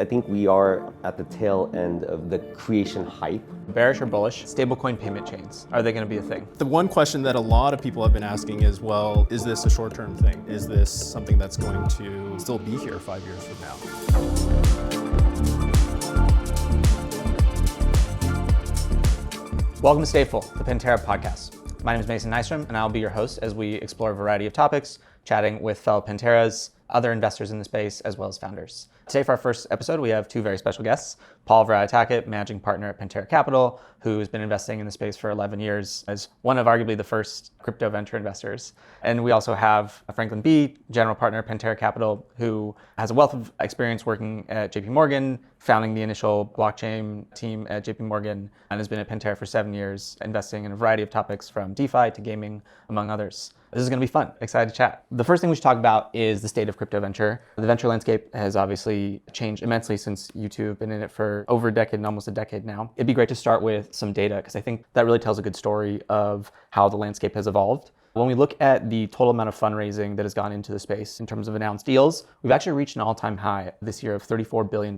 think we are at the tail end of the creation hype. Bearish or bullish? Stablecoin payment chains, are they going to be a thing? The one question that a lot of people have been asking is, well, is this a short-term thing? Is this something that's going to still be here 5 years from now? Welcome to Stateful, the Pantera podcast. My name is Mason Nystrom, and I'll be your host as we explore a variety of topics, chatting with fellow Panteras, other investors in the space, as well as founders. Today for our first episode, we have two very special guests. Paul Veradittakit, managing partner at Pantera Capital, who's been investing in the space for 11 years as one of arguably the first crypto venture investors. And we also have Franklin B., general partner at Pantera Capital, who has a wealth of experience working at JP Morgan, founding the initial blockchain team at JP Morgan, and has been at Pantera for 7 years, investing in a variety of topics from DeFi to gaming, among others. This is going to be fun. Excited to chat. The first thing we should talk about is the state of crypto venture. The venture landscape has obviously changed immensely since you've been in it for over a decade and almost a decade now. It'd be great to start with some data because I think that really tells a good story of how the landscape has evolved. When we look at the total amount of fundraising that has gone into the space in terms of announced deals, we've actually reached an all-time high this year of $34 billion,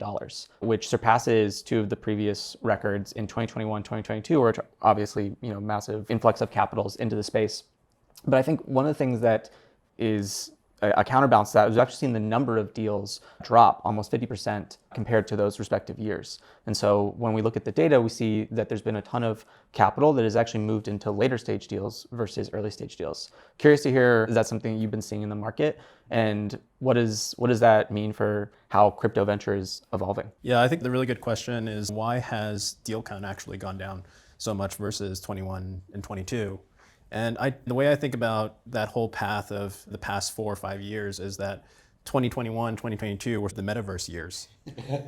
which surpasses two of the previous records in 2021, 2022, which are obviously, massive influx of capitals into the space. But I think one of the things that is a counterbalance to that is we've actually seen the number of deals drop almost 50% compared to those respective years. And so when we look at the data, we see that there's been a ton of capital that has actually moved into later stage deals versus early stage deals. Curious to hear, is that something you've been seeing in the market? And what does that mean for how crypto venture is evolving? Yeah, I think the really good question is, why has deal count actually gone down so much versus 21 and 22? And the way I think about that whole path of the past 4 or 5 years is that 2021, 2022 were the metaverse years,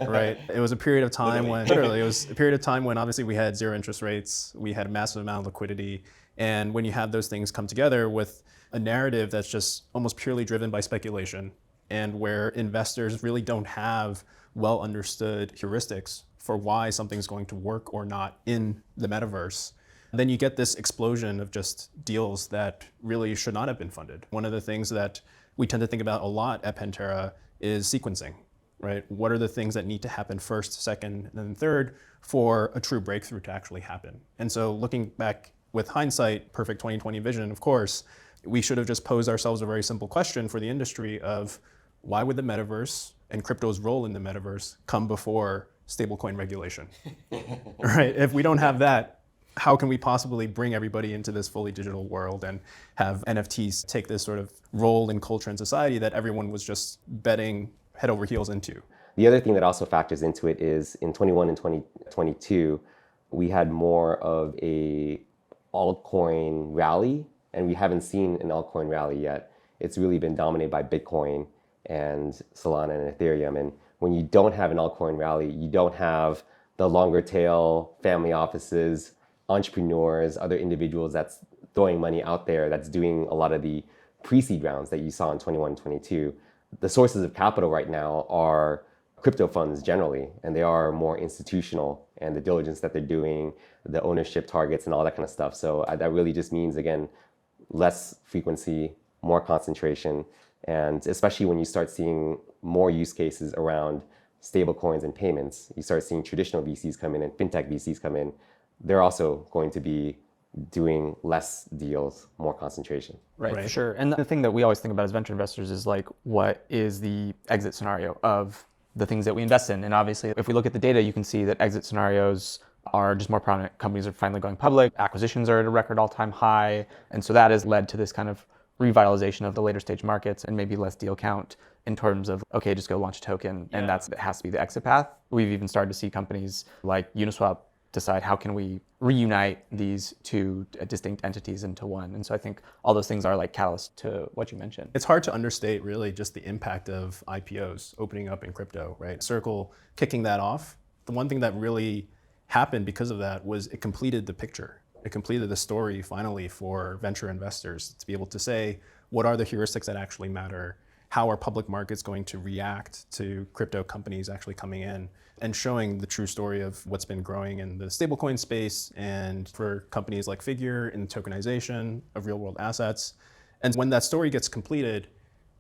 right? It was a period of time when obviously we had zero interest rates, we had a massive amount of liquidity. And when you have those things come together with a narrative that's just almost purely driven by speculation, and where investors really don't have well understood heuristics for why something's going to work or not in the metaverse, then you get this explosion of just deals that really should not have been funded. One of the things that we tend to think about a lot at Pantera is sequencing, right? What are the things that need to happen first, second, and then third for a true breakthrough to actually happen? And so looking back with hindsight, perfect 2020 vision, of course, we should have just posed ourselves a very simple question for the industry of, why would the metaverse and crypto's role in the metaverse come before stablecoin regulation, right? If we don't have that, how can we possibly bring everybody into this fully digital world and have NFTs take this sort of role in culture and society that everyone was just betting head over heels into? The other thing that also factors into it is in 21 and 2022, we had more of a altcoin rally, and we haven't seen an altcoin rally yet. It's really been dominated by Bitcoin and Solana and Ethereum. And when you don't have an altcoin rally, you don't have the longer tail family offices, entrepreneurs, other individuals that's throwing money out there, that's doing a lot of the pre-seed rounds that you saw in 21, 22. The sources of capital right now are crypto funds generally, and they are more institutional, and the diligence that they're doing, the ownership targets and all that kind of stuff. So that really just means, again, less frequency, more concentration, and especially when you start seeing more use cases around stablecoins and payments, you start seeing traditional VCs come in and fintech VCs come in. They're also going to be doing less deals, more concentration. Right, for sure. And the thing that we always think about as venture investors is like, what is the exit scenario of the things that we invest in? And obviously, if we look at the data, you can see that exit scenarios are just more prominent. Companies are finally going public. Acquisitions are at a record all-time high. And so that has led to this kind of revitalization of the later stage markets and maybe less deal count in terms of, okay, just go launch a token. Yeah. And that has to be the exit path. We've even started to see companies like Uniswap decide, how can we reunite these two distinct entities into one? And so I think all those things are like catalysts to what you mentioned. It's hard to understate really just the impact of IPOs opening up in crypto, right? Circle kicking that off. The one thing that really happened because of that was it completed the picture. It completed the story finally for venture investors to be able to say, what are the heuristics that actually matter? How are public markets going to react to crypto companies actually coming in, and showing the true story of what's been growing in the stablecoin space and for companies like Figure in tokenization of real world assets. And when that story gets completed,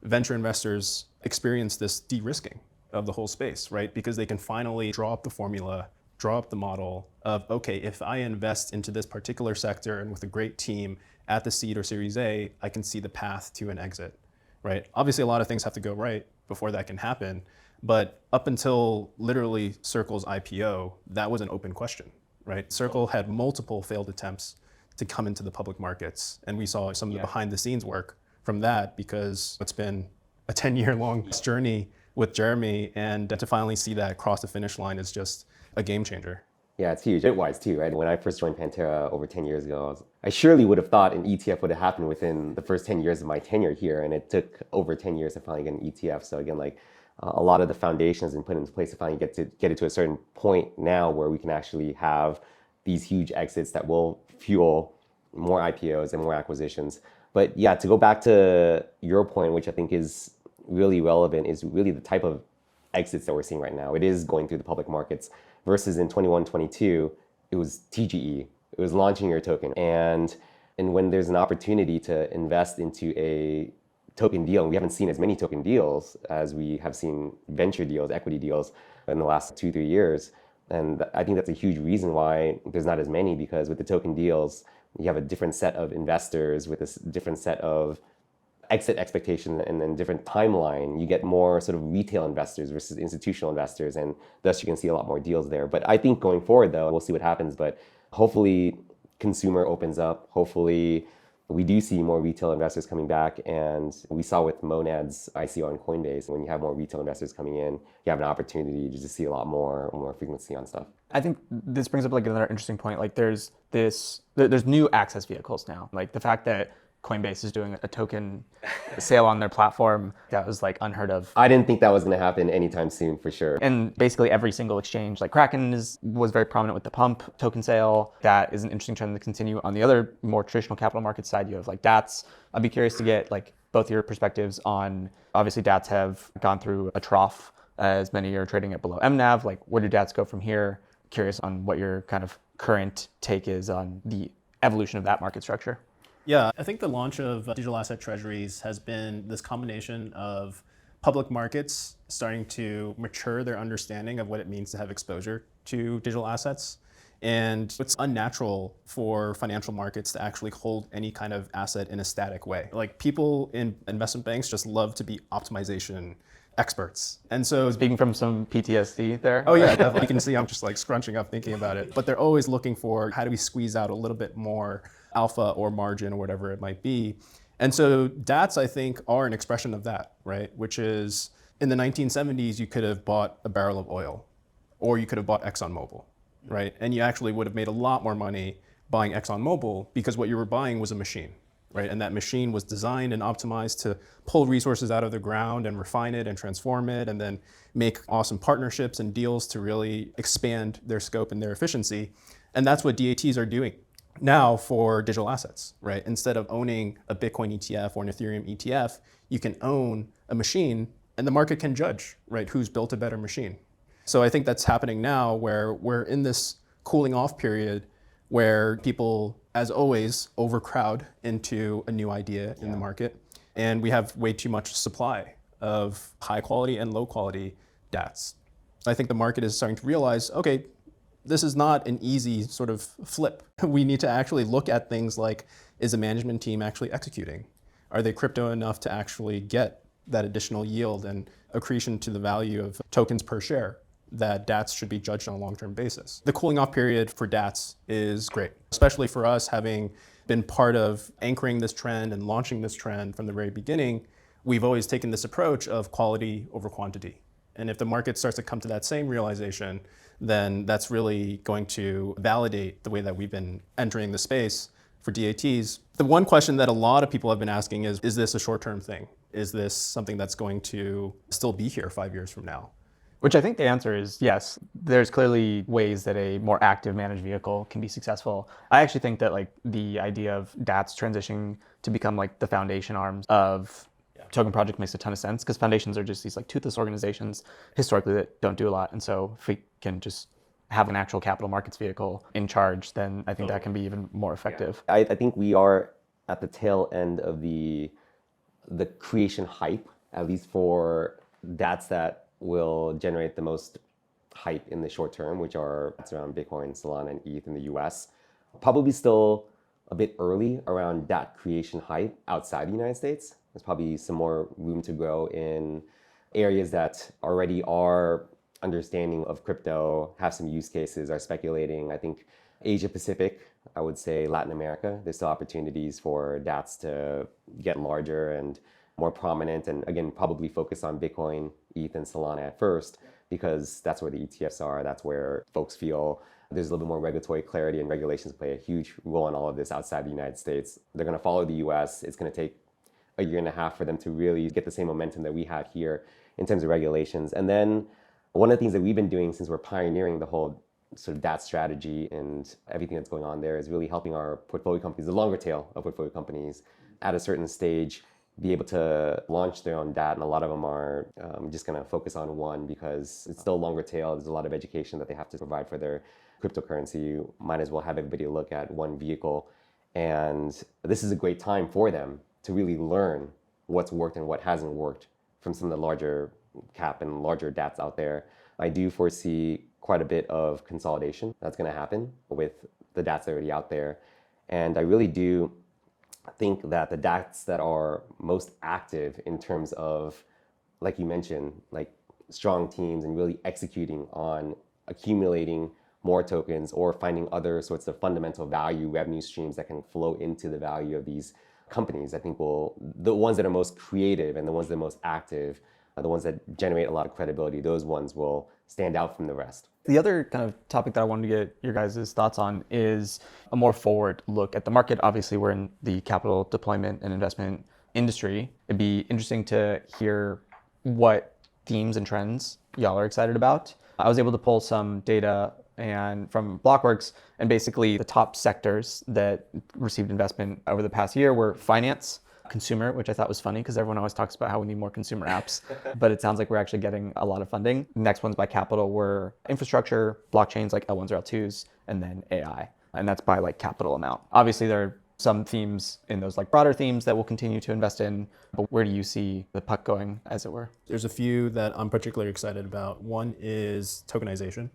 venture investors experience this de-risking, of the whole space, right? Because they can finally draw up the formula, draw up the model of, okay, if I invest into this particular sector and with a great team at the seed or Series A, I can see the path to an exit, right? Obviously, a lot of things have to go right before that can happen. But up until literally Circle's IPO, that was an open question, right? Circle had multiple failed attempts to come into the public markets. And we saw some of the behind the scenes work from that, because it's been a 10-year long journey with Jeremy, and to finally see that cross the finish line is just a game changer. Yeah, it's huge. Bitwise too, right? When I first joined Pantera over 10 years ago, I surely would have thought an ETF would have happened within the first 10 years of my tenure here, and it took over 10 years to finally get an ETF. So again, like a lot of the foundation has been put into place to finally get it to a certain point now where we can actually have these huge exits that will fuel more IPOs and more acquisitions. But yeah, to go back to your point, which I think is really relevant, is really the type of exits that we're seeing right now. It is going through the public markets versus in 21, 22, it was TGE. It was launching your token. And when there's an opportunity to invest into a token deal, and we haven't seen as many token deals as we have seen venture deals, equity deals in the last 2-3 years. And I think that's a huge reason why there's not as many, because with the token deals, you have a different set of investors with a different set of exit expectations and then different timeline. You get more sort of retail investors versus institutional investors, and thus you can see a lot more deals there. But I think going forward, though, we'll see what happens. But hopefully consumer opens up. Hopefully we do see more retail investors coming back. And we saw with Monad's ICO on Coinbase, when you have more retail investors coming in, you have an opportunity to just see a lot more frequency on stuff. I think this brings up like another interesting point. Like there's new access vehicles now. Like the fact that Coinbase is doing a token sale on their platform, that was like unheard of. I didn't think that was going to happen anytime soon, for sure. And basically every single exchange, like Kraken was very prominent with the pump token sale. That is an interesting trend to continue. On the other more traditional capital market side, you have like DATs. I'd be curious to get like both your perspectives on, obviously DATs have gone through a trough, as many are trading at below MNAV. Like where do DATs go from here? Curious on what your kind of current take is on the evolution of that market structure. Yeah, I think the launch of digital asset treasuries has been this combination of public markets starting to mature their understanding of what it means to have exposure to digital assets. And it's unnatural for financial markets to actually hold any kind of asset in a static way. Like people in investment banks just love to be optimization experts. And so speaking from some PTSD there. Oh yeah, definitely. You can see I'm just like scrunching up thinking about it. But they're always looking for how do we squeeze out a little bit more alpha or margin or whatever it might be. And so DATs, I think, are an expression of that, right? Which is in the 1970s, you could have bought a barrel of oil, or you could have bought ExxonMobil, right? And you actually would have made a lot more money buying ExxonMobil because what you were buying was a machine, right? And that machine was designed and optimized to pull resources out of the ground and refine it and transform it and then make awesome partnerships and deals to really expand their scope and their efficiency. And that's what DATs are doing now for digital assets, right? Instead of owning a Bitcoin ETF or an Ethereum ETF, you can own a machine and the market can judge, right, who's built a better machine. So I think that's happening now where we're in this cooling off period where people, as always, overcrowd into a new idea in the market. And we have way too much supply of high quality and low quality DATs. I think the market is starting to realize, okay, this is not an easy sort of flip. We need to actually look at things like, is the management team actually executing? Are they crypto enough to actually get that additional yield and accretion to the value of tokens per share that DATs should be judged on a long-term basis? The cooling off period for DATs is great, especially for us having been part of anchoring this trend and launching this trend from the very beginning. We've always taken this approach of quality over quantity. And if the market starts to come to that same realization, then that's really going to validate the way that we've been entering the space for DATs. The one question that a lot of people have been asking is this a short-term thing? Is this something that's going to still be here 5 years from now? Which I think the answer is yes. There's clearly ways that a more active managed vehicle can be successful. I actually think that like the idea of DATs transitioning to become like the foundation arms of token project makes a ton of sense, because foundations are just these like toothless organizations historically that don't do a lot. And so if we can just have an actual capital markets vehicle in charge, then I think that can be even more effective. I think we are at the tail end of the creation hype, at least for DATs that will generate the most hype in the short term, which are around Bitcoin, Solana, and ETH in the US. Probably still a bit early around that creation hype outside the United States. There's probably some more room to grow in areas that already are understanding of crypto, have some use cases, are speculating. I think Asia Pacific, I would say Latin America, there's still opportunities for DATs to get larger and more prominent, and again, probably focus on Bitcoin, ETH, and Solana at first, because that's where the ETFs are. That's where folks feel there's a little bit more regulatory clarity, and regulations play a huge role in all of this outside the United States. They're going to follow the US. It's going to take a year and a half for them to really get the same momentum that we have here in terms of regulations. And then one of the things that we've been doing since we're pioneering the whole sort of DAT strategy and everything that's going on there is really helping our portfolio companies, the longer tail of portfolio companies, at a certain stage be able to launch their own DAT. And a lot of them are just going to focus on one because it's still longer tail. There's a lot of education that they have to provide for their cryptocurrency. You might as well have everybody look at one vehicle. And this is a great time for them to really learn what's worked and what hasn't worked from some of the larger cap and larger DATs out there. I do foresee quite a bit of consolidation that's going to happen with the DATs already out there. And I really do think that the DATs that are most active in terms of, like you mentioned, like strong teams and really executing on accumulating more tokens or finding other sorts of fundamental value revenue streams that can flow into the value of these companies, I think the ones that are most creative and the ones that are most active, the ones that generate a lot of credibility, those ones will stand out from the rest. The other kind of topic that I wanted to get your guys' thoughts on is a more forward look at the market. Obviously, we're in the capital deployment and investment industry. It'd be interesting to hear what themes and trends y'all are excited about. I was able to pull some data and from Blockworks, and basically the top sectors that received investment over the past year were finance, consumer, which I thought was funny because everyone always talks about how we need more consumer apps, but it sounds like we're actually getting a lot of funding. Next ones by capital were infrastructure, blockchains like L1s or L2s, and then AI. And that's by like capital amount. Obviously there are some themes in those like broader themes that we'll continue to invest in, but where do you see the puck going, as it were? There's a few that I'm particularly excited about. One is tokenization.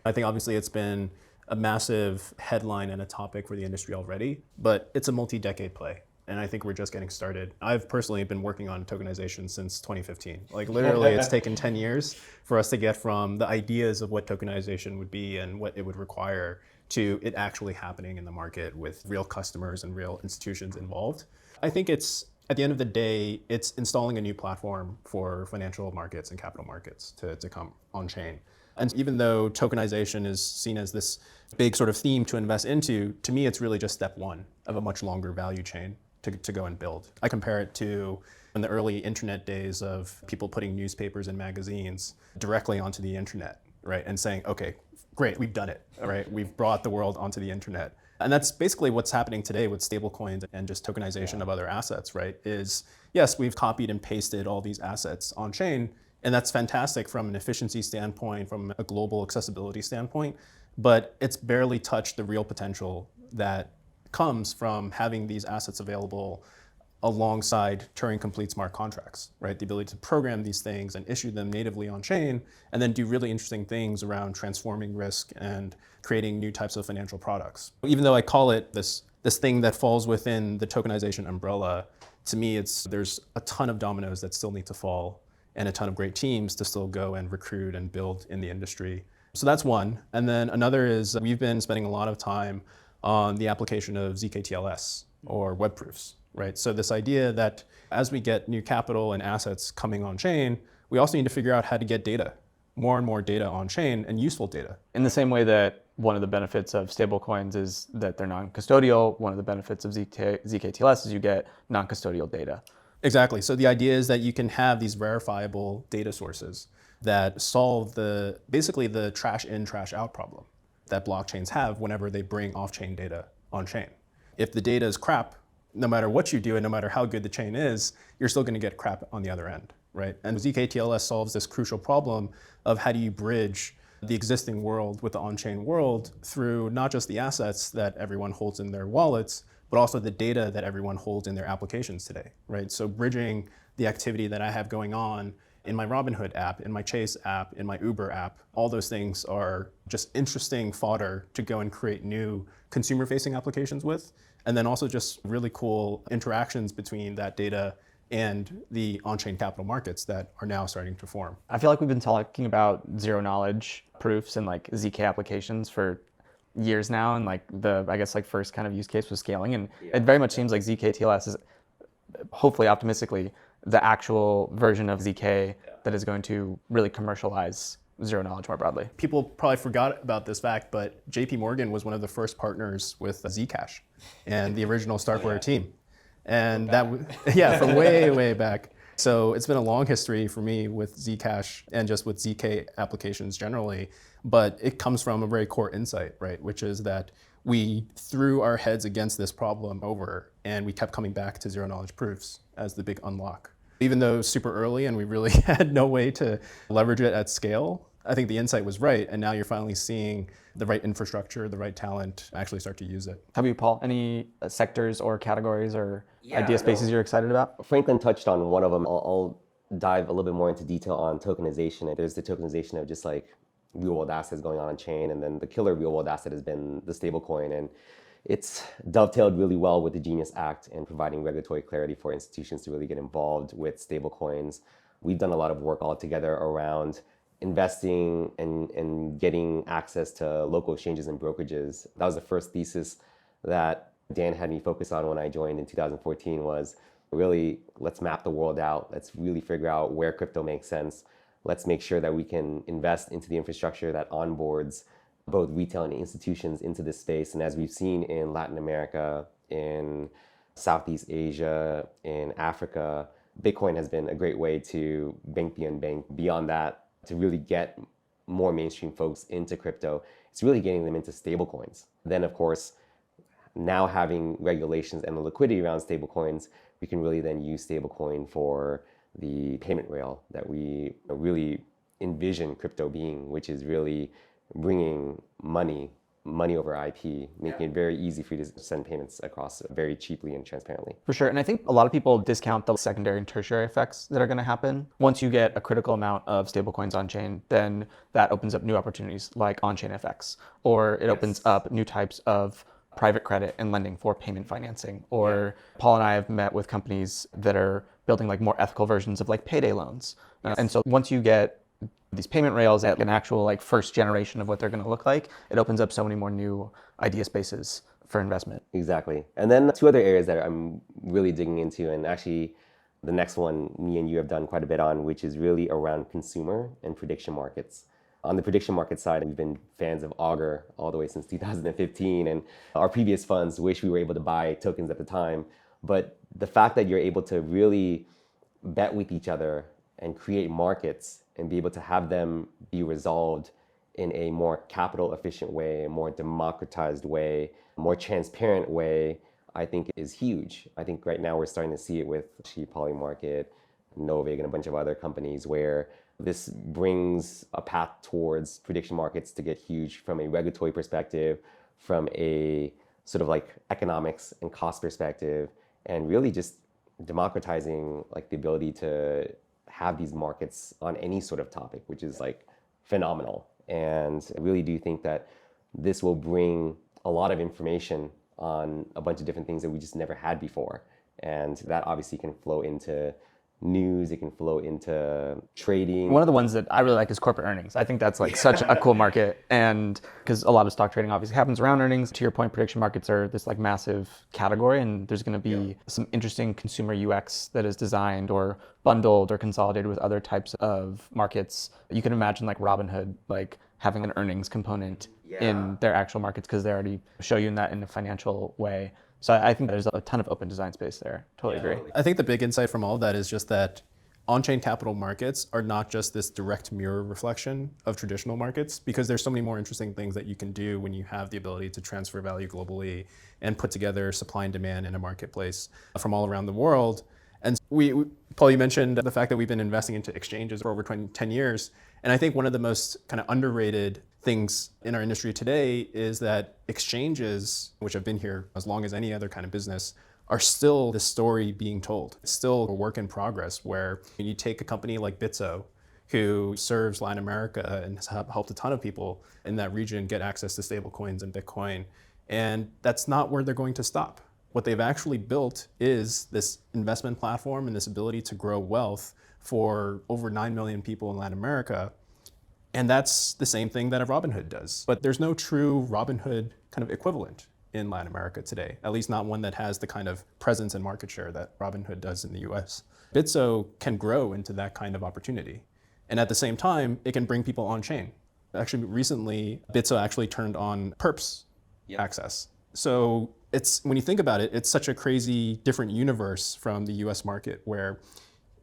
I think obviously it's been a massive headline and a topic for the industry already, but it's a multi-decade play. And I think we're just getting started. I've personally been working on tokenization since 2015. Like literally it's taken 10 years for us to get from the ideas of what tokenization would be and what it would require to it actually happening in the market with real customers and real institutions involved. I think it's, at the end of the day, it's installing a new platform for financial markets and capital markets to come on chain. And even though tokenization is seen as this big sort of theme to invest into, to me, it's really just step one of a much longer value chain to go and build. I compare it to in the early internet days of people putting newspapers and magazines directly onto the internet, right? And saying, okay, great, we've done it, all right? We've brought the world onto the internet. And that's basically what's happening today with stablecoins and just tokenization of other assets, right? Is yes, we've copied and pasted all these assets on chain, and that's fantastic from an efficiency standpoint, from a global accessibility standpoint, but it's barely touched the real potential that comes from having these assets available alongside Turing complete smart contracts, right? The ability to program these things and issue them natively on chain, and then do really interesting things around transforming risk and creating new types of financial products. Even though I call it this thing that falls within the tokenization umbrella, to me, there's a ton of dominoes that still need to fall and a ton of great teams to still go and recruit and build in the industry. So that's one. And then another is we've been spending a lot of time on the application of ZK-TLS or web proofs, right? So this idea that as we get new capital and assets coming on chain, we also need to figure out how to get data, more and more data on chain and useful data. In the same way that one of the benefits of stablecoins is that they're non-custodial, one of the benefits of ZK-TLS is you get non-custodial data. Exactly. So the idea is that you can have these verifiable data sources that solve basically the trash in, trash out problem that blockchains have whenever they bring off-chain data on chain. If the data is crap, no matter what you do and no matter how good the chain is, you're still going to get crap on the other end, right? And ZK-TLS solves this crucial problem of how do you bridge the existing world with the on-chain world through not just the assets that everyone holds in their wallets, but also the data that everyone holds in their applications today, right? So bridging the activity that I have going on in my Robinhood app, in my Chase app, in my Uber app. All those things are just interesting fodder to go and create new consumer-facing applications with. And then also just really cool interactions between that data and the on-chain capital markets that are now starting to form. I feel like we've been talking about zero knowledge proofs and like ZK applications for years now, and like the, I guess, like first kind of use case was scaling, and it very much seems like ZK-TLS is, hopefully optimistically, the actual version of ZK that is going to really commercialize zero knowledge more broadly. People probably forgot about this fact, but JP Morgan was one of the first partners with Zcash and the original Starkware team. And that, from way back. So it's been a long history for me with Zcash and just with ZK applications generally, but it comes from a very core insight, right? Which is that we threw our heads against this problem over and we kept coming back to zero knowledge proofs as the big unlock. Even though super early and we really had no way to leverage it at scale, I think the insight was right, and now you're finally seeing the right infrastructure, the right talent actually start to use it. How about you, Paul? Any sectors or categories or idea spaces you're excited about? Franklin touched on one of them. I'll dive a little bit more into detail on tokenization. There's the tokenization of just like real world assets going on chain, and then the killer real world asset has been the stablecoin, and it's dovetailed really well with the Genius Act and providing regulatory clarity for institutions to really get involved with stablecoins. We've done a lot of work all together around investing and getting access to local exchanges and brokerages. That was the first thesis that Dan had me focus on when I joined in 2014, was really, let's map the world out. Let's really figure out where crypto makes sense. Let's make sure that we can invest into the infrastructure that onboards both retail and institutions into this space. And as we've seen in Latin America, in Southeast Asia, in Africa, Bitcoin has been a great way to bank the unbanked. Beyond that, to really get more mainstream folks into crypto, it's really getting them into stablecoins. Then, of course, now having regulations and the liquidity around stablecoins, we can really then use stablecoin for the payment rail that we really envision crypto being, which is really bringing money over IP, making it very easy for you to send payments across very cheaply and transparently. For sure. And I think a lot of people discount the secondary and tertiary effects that are going to happen. Once you get a critical amount of stablecoins on chain, then that opens up new opportunities like on-chain FX, or it opens up new types of private credit and lending for payment financing. Or Paul and I have met with companies that are building like more ethical versions of like payday loans. And so once you get these payment rails at an actual like first generation of what they're going to look like, it opens up so many more new idea spaces for investment. Exactly. And then two other areas that I'm really digging into, and actually the next one me and you have done quite a bit on, which is really around consumer and prediction markets. On the prediction market side, we've been fans of Augur all the way since 2015, and our previous funds wish we were able to buy tokens at the time. But the fact that you're able to really bet with each other and create markets and be able to have them be resolved in a more capital efficient way, a more democratized way, a more transparent way, I think is huge. I think right now we're starting to see it with Polymarket, Novig, and a bunch of other companies where this brings a path towards prediction markets to get huge from a regulatory perspective, from a sort of like economics and cost perspective, and really just democratizing like the ability to have these markets on any sort of topic, which is like phenomenal. And I really do think that this will bring a lot of information on a bunch of different things that we just never had before. And that obviously can flow into news, it can flow into trading. One of the ones that I really like is corporate earnings. I think that's like such a cool market, and because a lot of stock trading obviously happens around earnings. To your point, prediction markets are this like massive category, and there's going to be some interesting consumer UX that is designed or bundled or consolidated with other types of markets. You can imagine like Robinhood like having an earnings component in their actual markets because they already show you in a financial way. So I think there's a ton of open design space there. Totally agree. I think the big insight from all of that is just that on-chain capital markets are not just this direct mirror reflection of traditional markets, because there's so many more interesting things that you can do when you have the ability to transfer value globally and put together supply and demand in a marketplace from all around the world. And Paul, you mentioned the fact that we've been investing into exchanges for over 10 years. And I think one of the most kind of underrated things in our industry today is that exchanges, which have been here as long as any other kind of business, are still the story being told. It's still a work in progress where when you take a company like Bitso, who serves Latin America and has helped a ton of people in that region get access to stablecoins and Bitcoin, and that's not where they're going to stop. What they've actually built is this investment platform and this ability to grow wealth for over 9 million people in Latin America. And that's the same thing that a Robinhood does. But there's no true Robinhood kind of equivalent in Latin America today, at least not one that has the kind of presence and market share that Robinhood does in the US. Bitso can grow into that kind of opportunity. And at the same time, it can bring people on chain. Actually, recently, Bitso actually turned on perps access. So when you think about it, it's such a crazy different universe from the US market where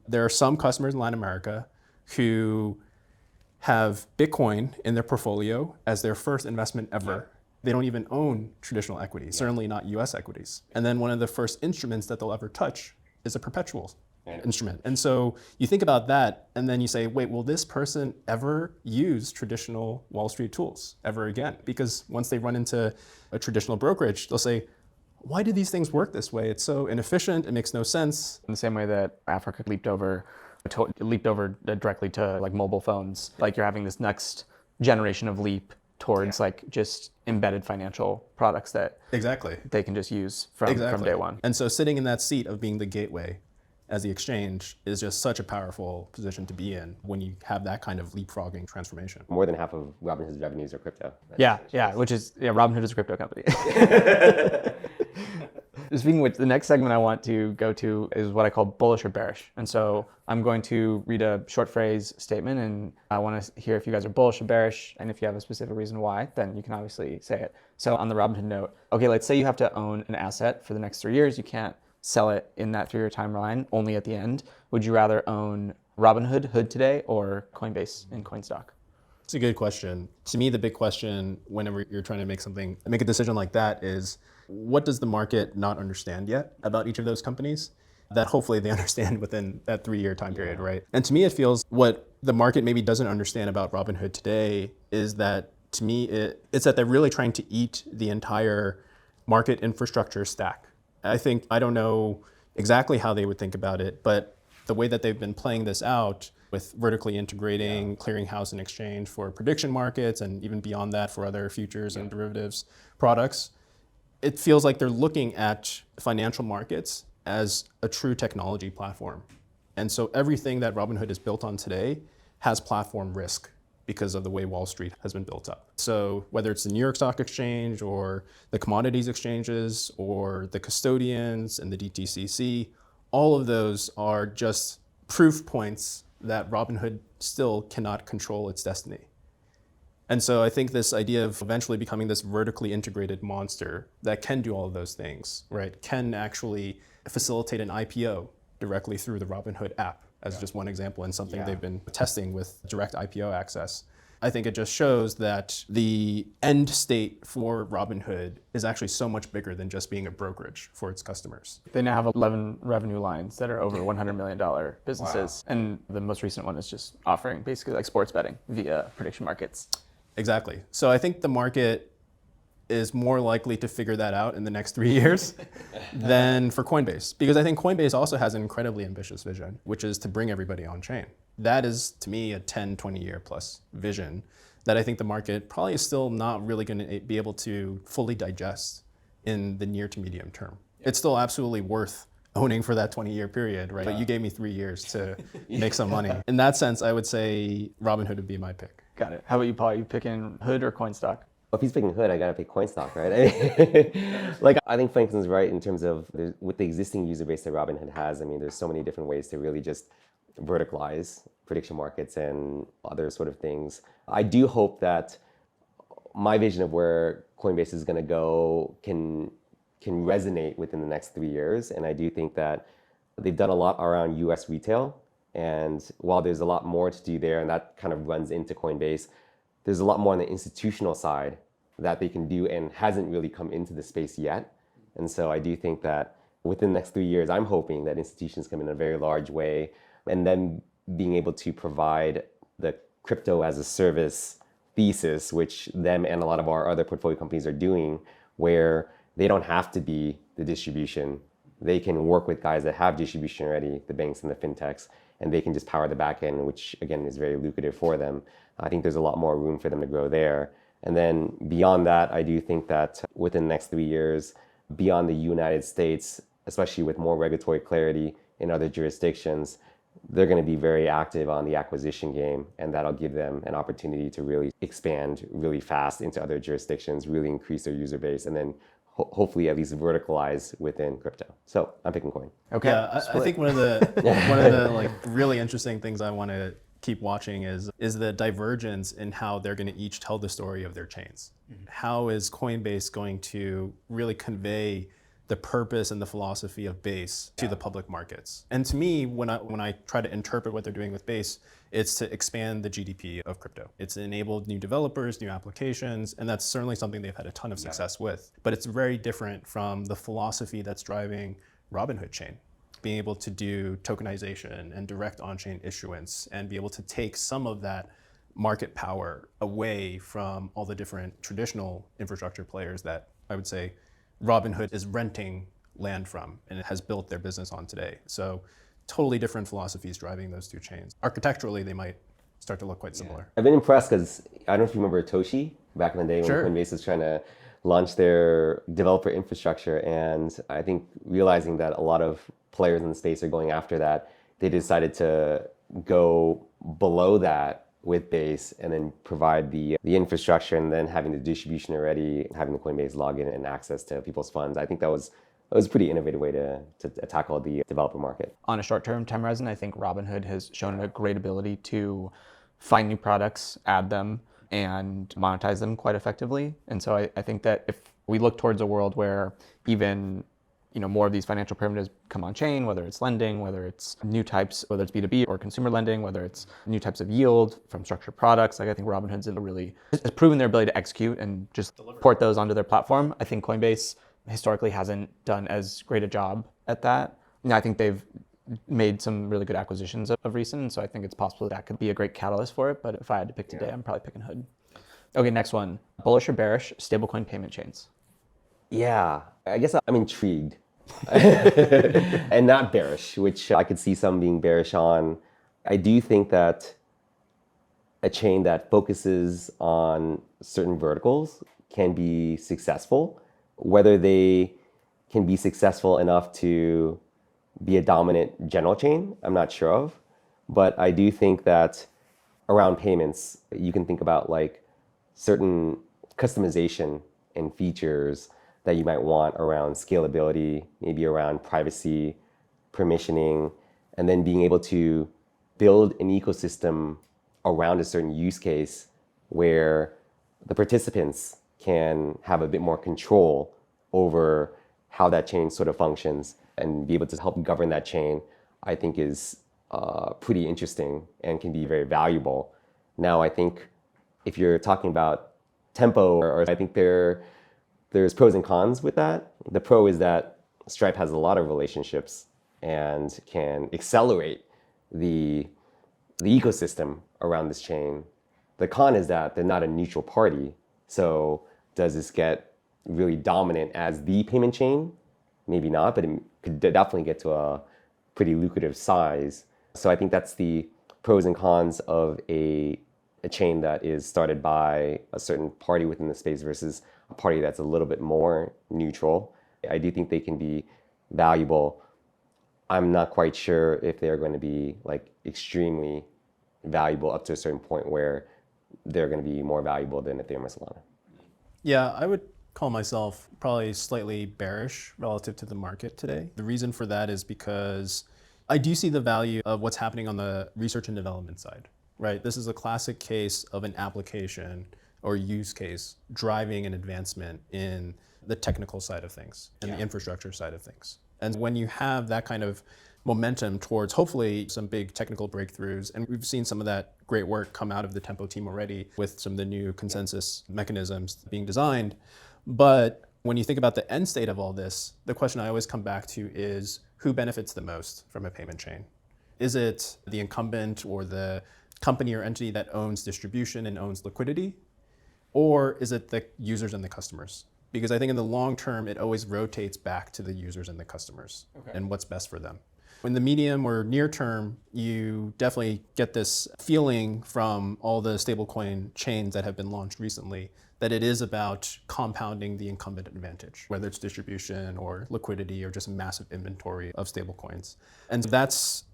there are some customers in Latin America who have Bitcoin in their portfolio as their first investment ever. They don't even own traditional equities, certainly not US equities. And then one of the first instruments that they'll ever touch is a perpetual instrument. And so you think about that and then you say, wait, will this person ever use traditional Wall Street tools ever again? Because once they run into a traditional brokerage, they'll say, why do these things work this way? It's so inefficient, it makes no sense. In the same way that Africa leaped over directly to like mobile phones, like you're having this next generation of leap towards like just embedded financial products that they can just use from day one. And so sitting in that seat of being the gateway as the exchange is just such a powerful position to be in when you have that kind of leapfrogging transformation. More than half of Robinhood's revenues are crypto. Robinhood is a crypto company. Speaking of which, the next segment I want to go to is what I call bullish or bearish. And so I'm going to read a short phrase statement, and I want to hear if you guys are bullish or bearish. And if you have a specific reason why, then you can obviously say it. So on the Robinhood note, okay, let's say you have to own an asset for the next 3 years. You can't sell it in that 3-year timeline, only at the end. Would you rather own Robinhood, Hood today, or Coinbase in CoinStock? It's a good question. To me, the big question whenever you're trying to make a decision like that is, what does the market not understand yet about each of those companies that hopefully they understand within that 3-year time period, right? And to me, it feels what the market maybe doesn't understand about Robinhood today is that, to me, it's that they're really trying to eat the entire market infrastructure stack. I don't know exactly how they would think about it, but the way that they've been playing this out with vertically integrating clearinghouse and exchange for prediction markets and even beyond that for other futures and derivatives products, it feels like they're looking at financial markets as a true technology platform. And so everything that Robinhood is built on today has platform risk because of the way Wall Street has been built up. So whether it's the New York Stock Exchange or the commodities exchanges or the custodians and the DTCC, all of those are just proof points that Robinhood still cannot control its destiny. And so I think this idea of eventually becoming this vertically integrated monster that can do all of those things, right, can actually facilitate an IPO directly through the Robinhood app, as just one example, and something they've been testing with direct IPO access. I think it just shows that the end state for Robinhood is actually so much bigger than just being a brokerage for its customers. They now have 11 revenue lines that are over $100 million businesses. Wow. And the most recent one is just offering basically like sports betting via prediction markets. Exactly. So I think the market is more likely to figure that out in the next 3 years than for Coinbase. Because I think Coinbase also has an incredibly ambitious vision, which is to bring everybody on chain. That is, to me, a 10, 20 year plus vision that I think the market probably is still not really going to be able to fully digest in the near to medium term. It's still absolutely worth owning for that 20-year period, right? But you gave me 3 years to make some money. In that sense, I would say Robinhood would be my pick. Got it. How about you, Paul? You picking Hood or CoinStock? Well, if he's picking Hood, I gotta pick CoinStock, right? I think Franklin's right in terms of with the existing user base that Robinhood has. I mean, there's so many different ways to really just verticalize prediction markets and other sort of things. I do hope that my vision of where Coinbase is gonna go can resonate within the next 3 years, and I do think that they've done a lot around U.S. retail. And while there's a lot more to do there, and that kind of runs into Coinbase, there's a lot more on the institutional side that they can do and hasn't really come into the space yet. And so I do think that within the next 3 years, I'm hoping that institutions come in a very large way, and then being able to provide the crypto as a service thesis, which them and a lot of our other portfolio companies are doing, where they don't have to be the distribution they can work with guys that have distribution already, the banks and the fintechs, and they can just power the back end, which again is very lucrative for them. I think there's a lot more room for them to grow there. And then beyond that, I do think that within the next 3 years, beyond the United States, especially with more regulatory clarity in other jurisdictions, they're going to be very active on the acquisition game, and that'll give them an opportunity to really expand really fast into other jurisdictions, really increase their user base, and then hopefully at least verticalize within crypto. So I'm picking coin. Okay. Yeah, I think one of the like really interesting things I want to keep watching is the divergence in how they're going to each tell the story of their chains. Mm-hmm. How is Coinbase going to really convey the purpose and the philosophy of Base to the public markets? And to me, when I try to interpret what they're doing with Base, it's to expand the GDP of crypto. It's enabled new developers, new applications, and that's certainly something they've had a ton of success with. But it's very different from the philosophy that's driving Robinhood Chain, being able to do tokenization and direct on-chain issuance and be able to take some of that market power away from all the different traditional infrastructure players that I would say Robinhood is renting land from and it has built their business on today. So totally different philosophies driving those two chains. Architecturally, they might start to look quite similar. I've been impressed because I don't know if you remember Toshi back in the day when Sure. Coinbase was trying to launch their developer infrastructure. And I think realizing that a lot of players in the space are going after that, they decided to go below that with Base and then provide the infrastructure and then having the distribution already, having the Coinbase login and access to people's funds. I think that was a pretty innovative way to tackle the developer market. On a short-term time horizon, I think Robinhood has shown a great ability to find new products, add them, and monetize them quite effectively. And so I think that if we look towards a world where even more of these financial primitives come on chain, whether it's lending, whether it's new types, whether it's B2B or consumer lending, whether it's new types of yield from structured products. Like I think Robinhood's has proven their ability to execute and just port those onto their platform. I think Coinbase historically hasn't done as great a job at that. I think they've made some really good acquisitions of recent, so I think it's possible that could be a great catalyst for it. But if I had to pick today, I'm probably picking Hood. Okay, next one. Bullish or bearish stablecoin payment chains? Yeah, I guess I'm intrigued. And not bearish, which I could see some being bearish on. I do think that a chain that focuses on certain verticals can be successful. Whether they can be successful enough to be a dominant general chain, I'm not sure of. But I do think that around payments, you can think about like certain customization and features that you might want around scalability, maybe around privacy, permissioning, and then being able to build an ecosystem around a certain use case where the participants can have a bit more control over how that chain sort of functions and be able to help govern that chain, I think is pretty interesting and can be very valuable. Now, I think if you're talking about tempo, or I think there's pros and cons with that. The pro is that Stripe has a lot of relationships and can accelerate the ecosystem around this chain. The con is that they're not a neutral party. So does this get really dominant as the payment chain? Maybe not, but it could definitely get to a pretty lucrative size. So I think that's the pros and cons of a chain that is started by a certain party within the space versus a party that's a little bit more neutral. I do think they can be valuable. I'm not quite sure if they're going to be like extremely valuable up to a certain point where they're going to be more valuable than Ethereum or Solana. Yeah, I would call myself probably slightly bearish relative to the market today. The reason for that is because I do see the value of what's happening on the research and development side, right? This is a classic case of an application or use case driving an advancement in the technical side of things and the infrastructure side of things. And when you have that kind of momentum towards hopefully some big technical breakthroughs, and we've seen some of that great work come out of the Tempo team already with some of the new consensus mechanisms being designed. But when you think about the end state of all this, the question I always come back to is who benefits the most from a payment chain? Is it the incumbent or the company or entity that owns distribution and owns liquidity? Or is it the users and the customers? because I think in the long term, it always rotates back to the users and the customers and what's best for them. In the medium or near term, you definitely get this feeling from all the stablecoin chains that have been launched recently that it is about compounding the incumbent advantage, whether it's distribution or liquidity or just a massive inventory of stablecoins. And that's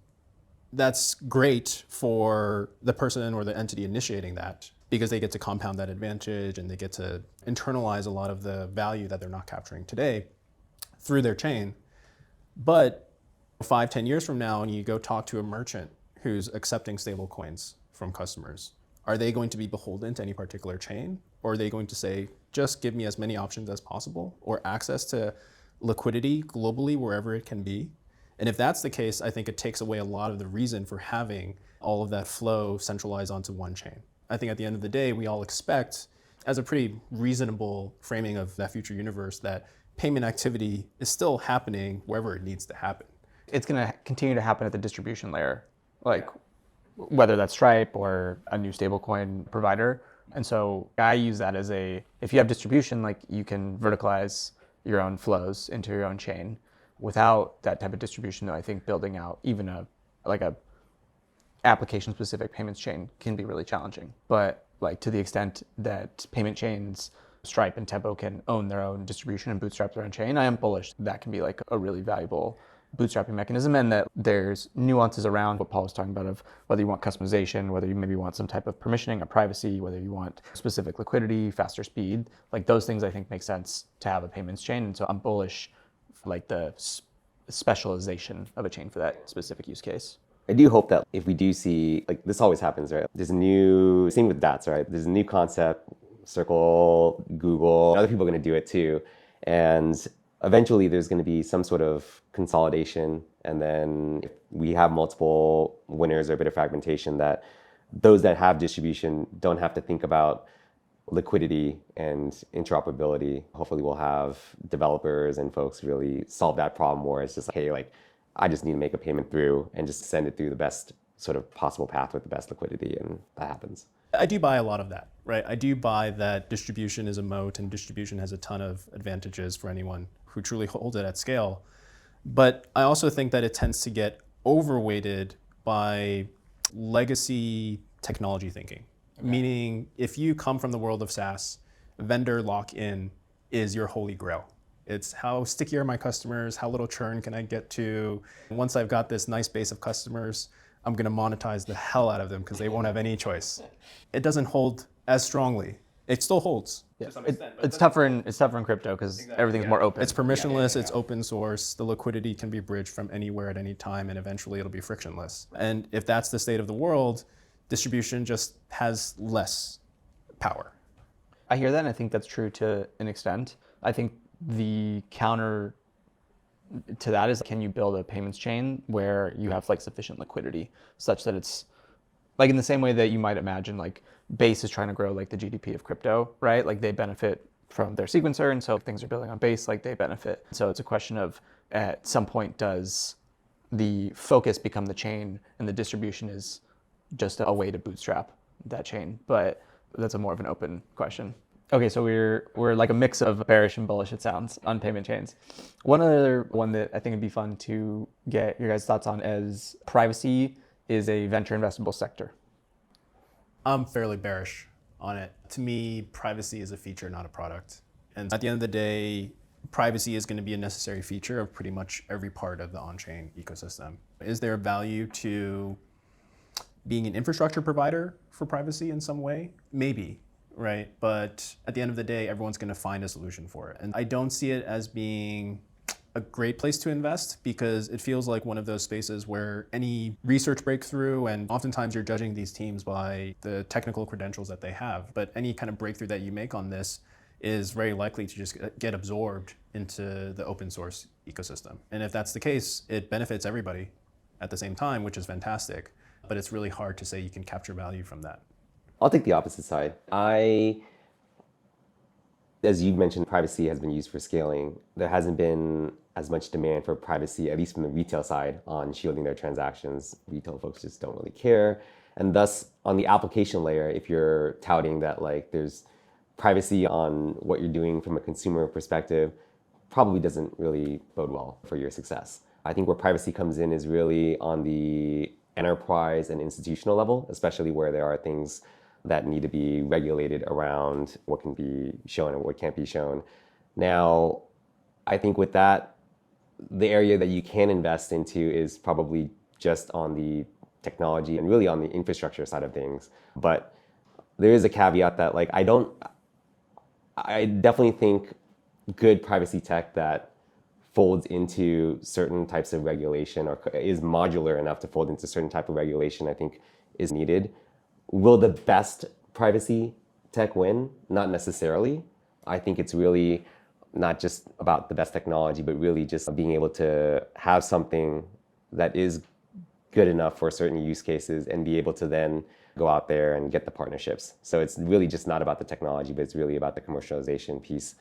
great for the person or the entity initiating that, because they get to compound that advantage and they get to internalize a lot of the value that they're not capturing today through their chain. But 5-10 years from now, and you go talk to a merchant who's accepting stable coins from customers, are they going to be beholden to any particular chain? Or are they going to say, just give me as many options as possible, or access to liquidity globally wherever it can be? And if that's the case, I think it takes away a lot of the reason for having all of that flow centralized onto one chain. I think at the end of the day, we all expect, as a pretty reasonable framing of that future universe, that payment activity is still happening wherever it needs to happen. It's going to continue to happen at the distribution layer, like whether that's Stripe or a new stablecoin provider. And so I use that as if you have distribution, like you can verticalize your own flows into your own chain. Without that type of distribution, though, I think building out even a application-specific payments chain can be really challenging. But like to the extent that payment chains, Stripe and Tempo, can own their own distribution and bootstrap their own chain, I am bullish that can be like a really valuable bootstrapping mechanism, and that there's nuances around what Paul was talking about of whether you want customization, whether you maybe want some type of permissioning or privacy, whether you want specific liquidity, faster speed. Like those things I think make sense to have a payments chain. And so I'm bullish like the specialization of a chain for that specific use case. I do hope that if we do see, like this always happens, right? There's a new, same with DATs, right? There's a new concept, Circle, Google, other people are going to do it too. And eventually there's going to be some sort of consolidation. And then if we have multiple winners or a bit of fragmentation, that those that have distribution don't have to think about liquidity and interoperability. Hopefully we'll have developers and folks really solve that problem where it's just like, hey, like I just need to make a payment through and just send it through the best sort of possible path with the best liquidity, and that happens. I do buy a lot of that, right? I do buy that distribution is a moat and distribution has a ton of advantages for anyone who truly holds it at scale. But I also think that it tends to get overweighted by legacy technology thinking. Okay. Meaning, if you come from the world of SaaS, vendor lock-in is your holy grail. It's how sticky are my customers, how little churn can I get to? Once I've got this nice base of customers, I'm going to monetize the hell out of them because they won't have any choice. It doesn't hold as strongly. It still holds. Yeah. It's tougher in crypto because everything's more open. It's permissionless, it's open source, the liquidity can be bridged from anywhere at any time, and eventually it'll be frictionless. And if that's the state of the world, distribution just has less power. I hear that, and I think that's true to an extent. I think the counter to that is, can you build a payments chain where you have like sufficient liquidity such that it's like in the same way that you might imagine like Base is trying to grow like the GDP of crypto, right? Like they benefit from their sequencer, and so if things are building on Base, like they benefit. So it's a question of at some point, does the focus become the chain and the distribution is just a way to bootstrap that chain? But that's a more of an open question. Okay, so we're like a mix of bearish and bullish, it sounds, on payment chains. One other one that I think would be fun to get your guys' thoughts on is privacy is a venture investable sector. I'm fairly bearish on it. To me, privacy is a feature, not a product. And at the end of the day, privacy is going to be a necessary feature of pretty much every part of the on-chain ecosystem. Is there a value to being an infrastructure provider for privacy in some way? Maybe. Right, but at the end of the day, everyone's going to find a solution for it. And I don't see it as being a great place to invest because it feels like one of those spaces where any research breakthrough, and oftentimes you're judging these teams by the technical credentials that they have, but any kind of breakthrough that you make on this is very likely to just get absorbed into the open source ecosystem. And if that's the case, it benefits everybody at the same time, which is fantastic, but it's really hard to say you can capture value from that. I'll take the opposite side. As you mentioned, privacy has been used for scaling. There hasn't been as much demand for privacy, at least from the retail side, on shielding their transactions. Retail folks just don't really care. And thus, on the application layer, if you're touting that like there's privacy on what you're doing from a consumer perspective probably doesn't really bode well for your success. I think where privacy comes in is really on the enterprise and institutional level, especially where there are things that need to be regulated around what can be shown and what can't be shown. Now, I think with that, the area that you can invest into is probably just on the technology and really on the infrastructure side of things. But there is a caveat that I definitely think good privacy tech that folds into certain types of regulation or is modular enough to fold into certain type of regulation, I think is needed. Will the best privacy tech win? Not necessarily. I think it's really not just about the best technology, but really just being able to have something that is good enough for certain use cases and be able to then go out there and get the partnerships. So it's really just not about the technology, but it's really about the commercialization piece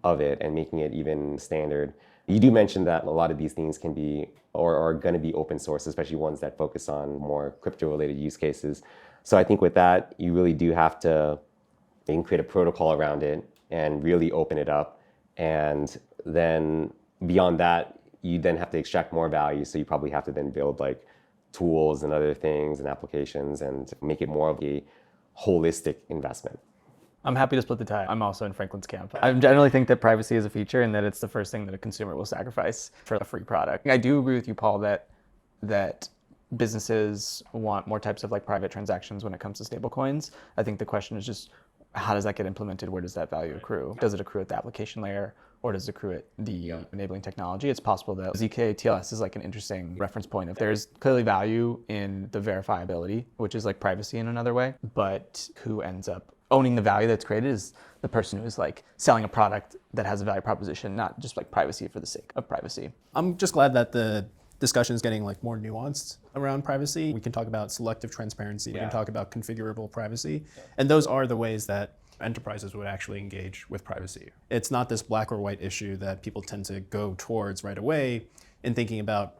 of it and making it even standard. You do mention that a lot of these things can be or are going to be open source, especially ones that focus on more crypto-related use cases. So I think with that, you really do have to create a protocol around it and really open it up. And then beyond that, you then have to extract more value. So you probably have to then build like tools and other things and applications and make it more of a holistic investment. I'm happy to split the tie. I'm also in Franklin's camp. I generally think that privacy is a feature and that it's the first thing that a consumer will sacrifice for a free product. I do agree with you, Paul, that businesses want more types of like private transactions when it comes to stablecoins. I think the question is just how does that get implemented? Where does that value accrue? Does it accrue at the application layer or does it accrue at the enabling technology? It's possible that ZK-TLS is like an interesting reference point. If there's clearly value in the verifiability, which is like privacy in another way, but who ends up owning the value that's created is the person who is like selling a product that has a value proposition, not just like privacy for the sake of privacy. I'm just glad that the discussion is getting like more nuanced around privacy. We can talk about selective transparency. We can talk about configurable privacy. And those are the ways that enterprises would actually engage with privacy. It's not this black or white issue that people tend to go towards right away in thinking about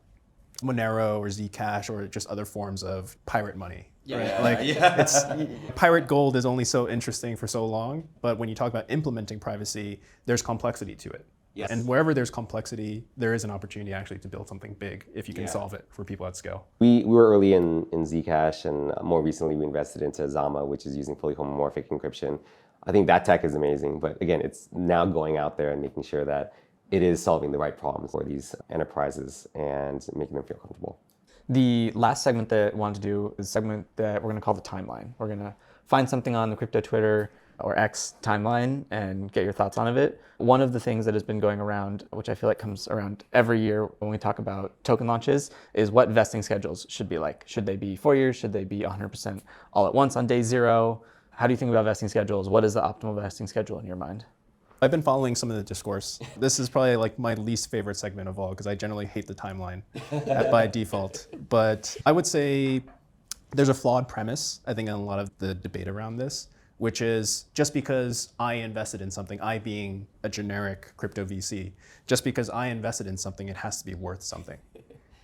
Monero or Zcash or just other forms of pirate money. It's pirate gold is only so interesting for so long, but when you talk about implementing privacy, there's complexity to it. Yes. And wherever there's complexity, there is an opportunity actually to build something big if you can solve it for people at scale. We were early in Zcash, and more recently we invested into Zama, which is using fully homomorphic encryption. I think that tech is amazing, but again, it's now going out there and making sure that it is solving the right problems for these enterprises and making them feel comfortable. The last segment that I wanted to do is a segment that we're going to call the timeline. We're going to find something on the crypto Twitter or X timeline and get your thoughts on it. One of the things that has been going around, which I feel like comes around every year when we talk about token launches, is what vesting schedules should be like. Should they be 4 years? Should they be 100% all at once on day zero? How do you think about vesting schedules? What is the optimal vesting schedule in your mind? I've been following some of the discourse. This is probably like my least favorite segment of all because I generally hate the timeline by default. But I would say there's a flawed premise, I think, in a lot of the debate around this, which is just because I invested in something, I being a generic crypto VC, just because I invested in something, it has to be worth something,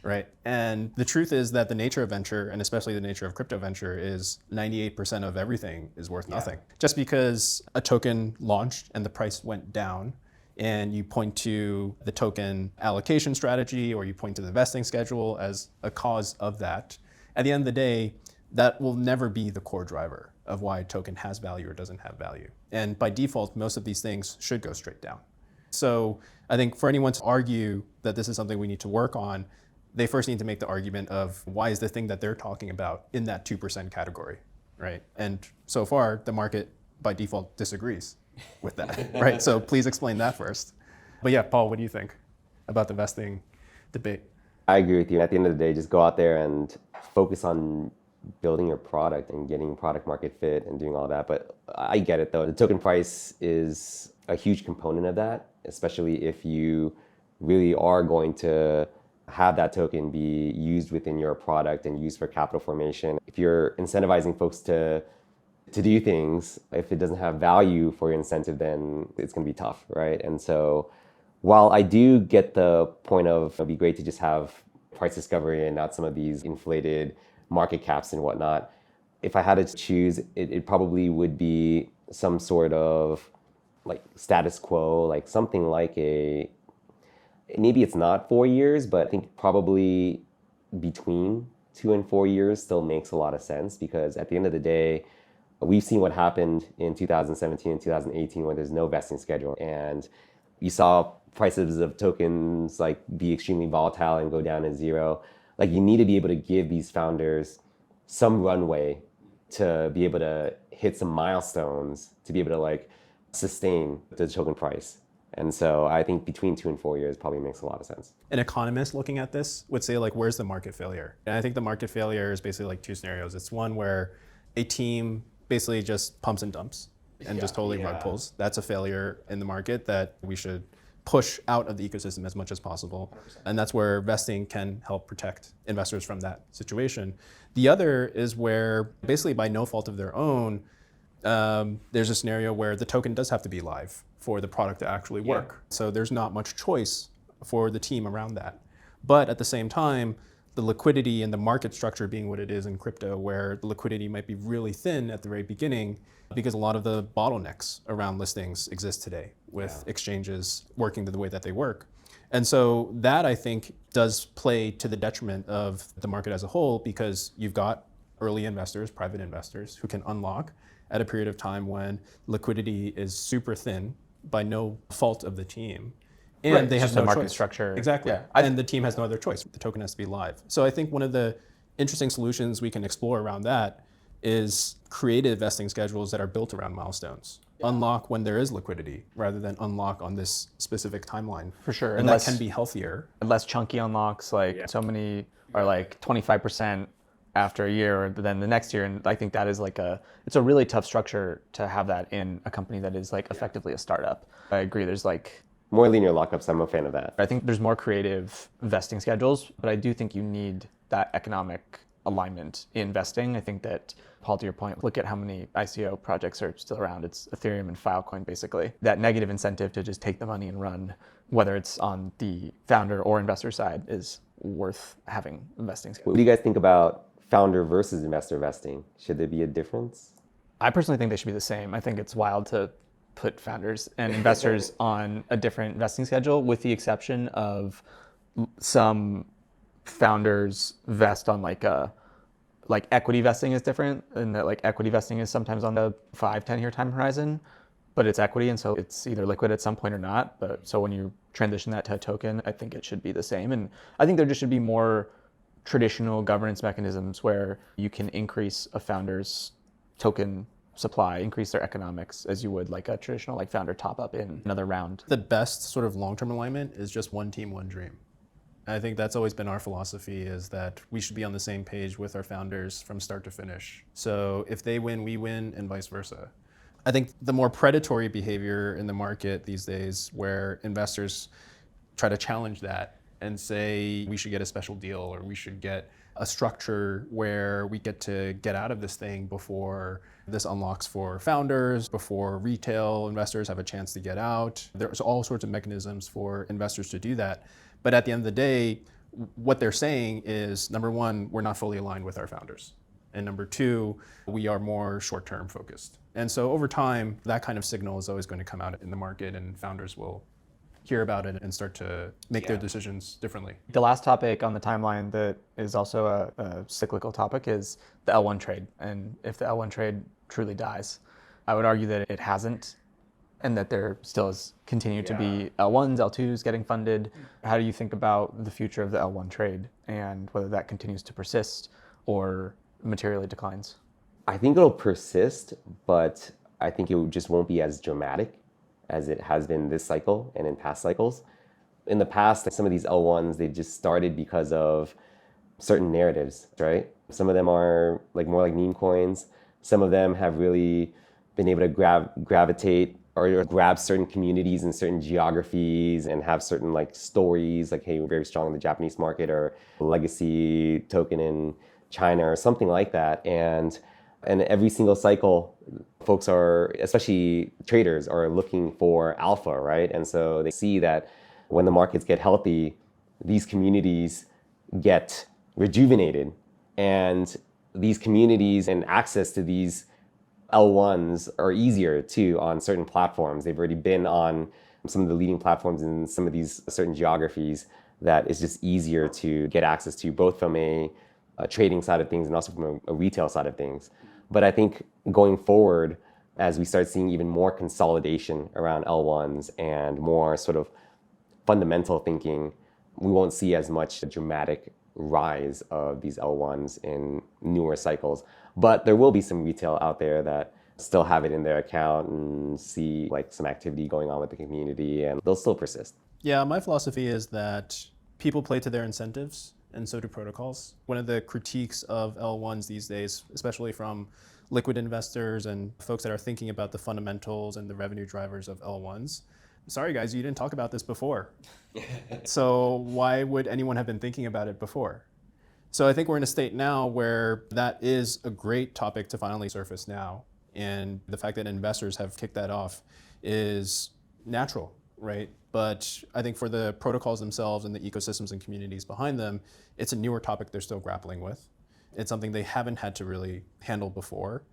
right? And the truth is that the nature of venture, and especially the nature of crypto venture, is 98% of everything is worth nothing. Just because a token launched and the price went down, and you point to the token allocation strategy or you point to the vesting schedule as a cause of that, at the end of the day, that will never be the core driver of why a token has value or doesn't have value. And by default, most of these things should go straight down. So I think for anyone to argue that this is something we need to work on, they first need to make the argument of why is the thing that they're talking about in that 2% category, right? And so far, the market by default disagrees with that, right? So please explain that first. But yeah, Paul, what do you think about the vesting debate? I agree with you. At the end of the day, just go out there and focus on building your product and getting product market fit and doing all that. But I get it though. The token price is a huge component of that, especially if you really are going to have that token be used within your product and used for capital formation. If you're incentivizing folks to do things, if it doesn't have value for your incentive, then it's going to be tough, right? And so while I do get the point of it'd be great to just have price discovery and not some of these inflated market caps and whatnot, if I had to choose, it probably would be some sort of like status quo, like something like maybe it's not 4 years, but I think probably between 2 and 4 years still makes a lot of sense, because at the end of the day, we've seen what happened in 2017 and 2018 when there's no vesting schedule, and you saw prices of tokens like be extremely volatile and go down to zero. Like, you need to be able to give these founders some runway to be able to hit some milestones to be able to like sustain the token price. And so I think between 2 and 4 years probably makes a lot of sense. An economist looking at this would say, like, where's the market failure? And I think the market failure is basically like two scenarios. It's one where a team basically just pumps and dumps and just totally rug pulls. That's a failure in the market that we should push out of the ecosystem as much as possible. 100%. And that's where vesting can help protect investors from that situation. The other is where basically by no fault of their own, there's a scenario where the token does have to be live for the product to actually work. So there's not much choice for the team around that. But at the same time, the liquidity and the market structure being what it is in crypto, where the liquidity might be really thin at the very beginning, because a lot of the bottlenecks around listings exist today with exchanges working the way that they work. And so that, I think, does play to the detriment of the market as a whole, because you've got early investors, private investors, who can unlock at a period of time when liquidity is super thin by no fault of the team. And they have no market choice. Structure. Exactly. Yeah. And the team has no other choice. The token has to be live. So I think one of the interesting solutions we can explore around that is creative vesting schedules that are built around milestones. Unlock when there is liquidity rather than unlock on this specific timeline. For sure. And that can be healthier. Less chunky unlocks, like so many are like 25% after a year or then the next year. And I think that is like it's a really tough structure to have that in a company that is like effectively a startup. I agree. There's like more linear lockups. I'm a fan of that. I think there's more creative vesting schedules, but I do think you need that economic alignment in investing. I think that, Paul, to your point, look at how many ICO projects are still around. It's Ethereum and Filecoin, basically. That negative incentive to just take the money and run, whether it's on the founder or investor side, is worth having investing schedules. What do you guys think about founder versus investor vesting? Should there be a difference? I personally think they should be the same. I think it's wild to put founders and investors on a different vesting schedule, with the exception of some founders vest on like equity vesting is different, and that like equity vesting is sometimes on the 5-10 year time horizon, but it's equity, and so it's either liquid at some point or not. But so when you transition that to a token, I think it should be the same. And I think there just should be more traditional governance mechanisms where you can increase a founder's token supply, increase their economics as you would like a traditional like founder top up in another round. The best sort of long-term alignment is just one team, one dream. I think that's always been our philosophy, is that we should be on the same page with our founders from start to finish. So if they win, we win, and vice versa. I think the more predatory behavior in the market these days, where investors try to challenge that and say we should get a special deal, or we should get a structure where we get to get out of this thing before this unlocks for founders, before retail investors have a chance to get out. There's all sorts of mechanisms for investors to do that. But at the end of the day, what they're saying is, number one, we're not fully aligned with our founders. And number two, we are more short-term focused. And so over time, that kind of signal is always going to come out in the market, and founders will hear about it and start to make their decisions differently. The last topic on the timeline that is also a cyclical topic is the L1 trade. And if the L1 trade truly dies, I would argue that it hasn't, and that there still is continued to be L1s, L2s getting funded. How do you think about the future of the L1 trade and whether that continues to persist or materially declines? I think it'll persist, but I think it just won't be as dramatic as it has been this cycle and in past cycles. In the past, some of these L1s, they just started because of certain narratives, right? Some of them are like more like meme coins. Some of them have really been able to gravitate or grab certain communities and certain geographies and have certain like stories, like, hey, we're very strong in the Japanese market, or legacy token in China or something like that. And every single cycle, folks are, especially traders, are looking for alpha, right? And so they see that when the markets get healthy, these communities get rejuvenated, and these communities and access to these L1s are easier too on certain platforms. They've already been on some of the leading platforms in some of these certain geographies that it's just easier to get access to, both from a trading side of things and also from a retail side of things. But I think going forward, as we start seeing even more consolidation around L1s and more sort of fundamental thinking, we won't see as much dramatic rise of these L1s in newer cycles. But there will be some retail out there that still have it in their account and see like some activity going on with the community, and they'll still persist. Yeah, my philosophy is that people play to their incentives, and so do protocols. One of the critiques of L1s these days, especially from liquid investors and folks that are thinking about the fundamentals and the revenue drivers of L1s, sorry guys, you didn't talk about this before. So why would anyone have been thinking about it before? So I think we're in a state now where that is a great topic to finally surface now. And the fact that investors have kicked that off is natural, right? But I think for the protocols themselves and the ecosystems and communities behind them, it's a newer topic they're still grappling with. It's something they haven't had to really handle before.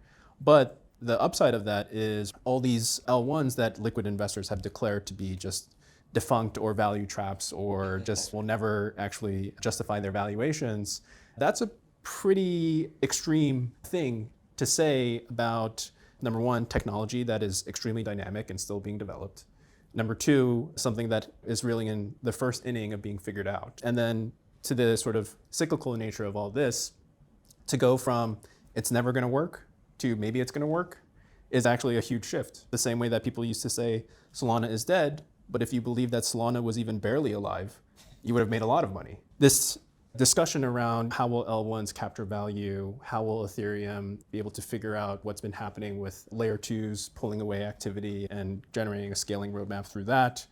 But the upside of that is all these L1s that liquid investors have declared to be just defunct or value traps or just will never actually justify their valuations. That's a pretty extreme thing to say about, number one, technology that is extremely dynamic and still being developed. Number two, something that is really in the first inning of being figured out. And then to the sort of cyclical nature of all this, to go from it's never going to work to maybe it's going to work is actually a huge shift. The same way that people used to say Solana is dead, but if you believe that Solana was even barely alive, you would have made a lot of money. This discussion around how will L1s capture value, how will Ethereum be able to figure out what's been happening with layer 2s pulling away activity and generating a scaling roadmap through that,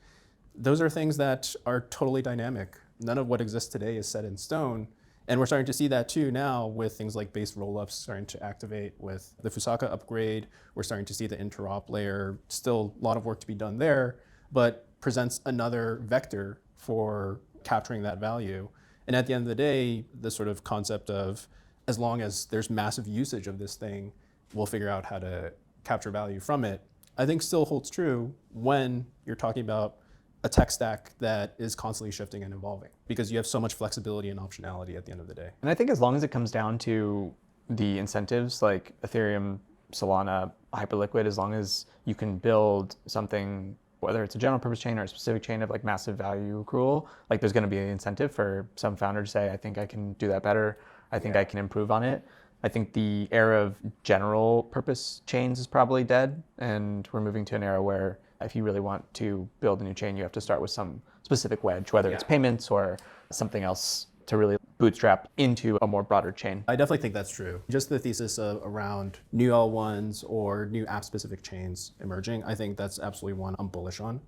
those are things that are totally dynamic. None of what exists today is set in stone. And we're starting to see that too now with things like base rollups starting to activate with the Fusaka upgrade. We're starting to see the interop layer, still a lot of work to be done there, but presents another vector for capturing that value. And at the end of the day, the sort of concept of as long as there's massive usage of this thing, we'll figure out how to capture value from it, I think still holds true when you're talking about a tech stack that is constantly shifting and evolving, because you have so much flexibility and optionality at the end of the day. And I think as long as it comes down to the incentives like Ethereum, Solana, Hyperliquid, as long as you can build something, whether it's a general purpose chain or a specific chain of like massive value accrual, like there's going to be an incentive for some founder to say, I think I can do that better. I think I can improve on it. I think the era of general purpose chains is probably dead, and we're moving to an era where if you really want to build a new chain, you have to start with some specific wedge, whether it's payments or something else to really bootstrap into a more broader chain. I definitely think that's true. Just the thesis around new L1s or new app-specific chains emerging, I think that's absolutely one I'm bullish on,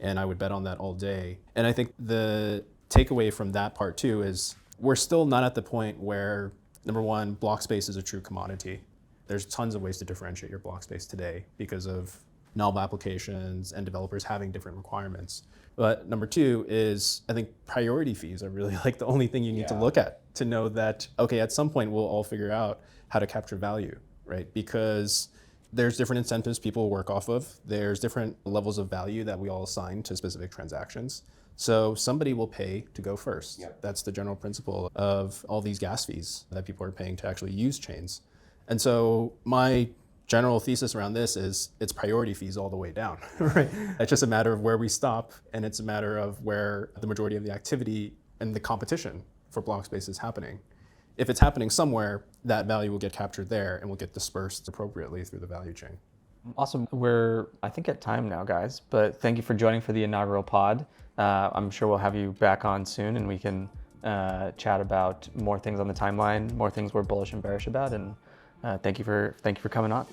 and I would bet on that all day. And I think the takeaway from that part too is we're still not at the point where, number one, block space is a true commodity. There's tons of ways to differentiate your block space today because of novel applications and developers having different requirements. But number two is, I think priority fees are really like the only thing you need to look at to know that, okay, at some point we'll all figure out how to capture value, right? Because there's different incentives people work off of. There's different levels of value that we all assign to specific transactions. So somebody will pay to go first. Yep. That's the general principle of all these gas fees that people are paying to actually use chains. And so my general thesis around this is it's priority fees all the way down, right? It's just a matter of where we stop, and it's a matter of where the majority of the activity and the competition for block space is happening. If it's happening somewhere, that value will get captured there and will get dispersed appropriately through the value chain. Awesome. We're, I think, at time now, guys, but thank you for joining for the inaugural pod. I'm sure we'll have you back on soon, and we can chat about more things on the timeline, more things we're bullish and bearish about, and thank you for coming on.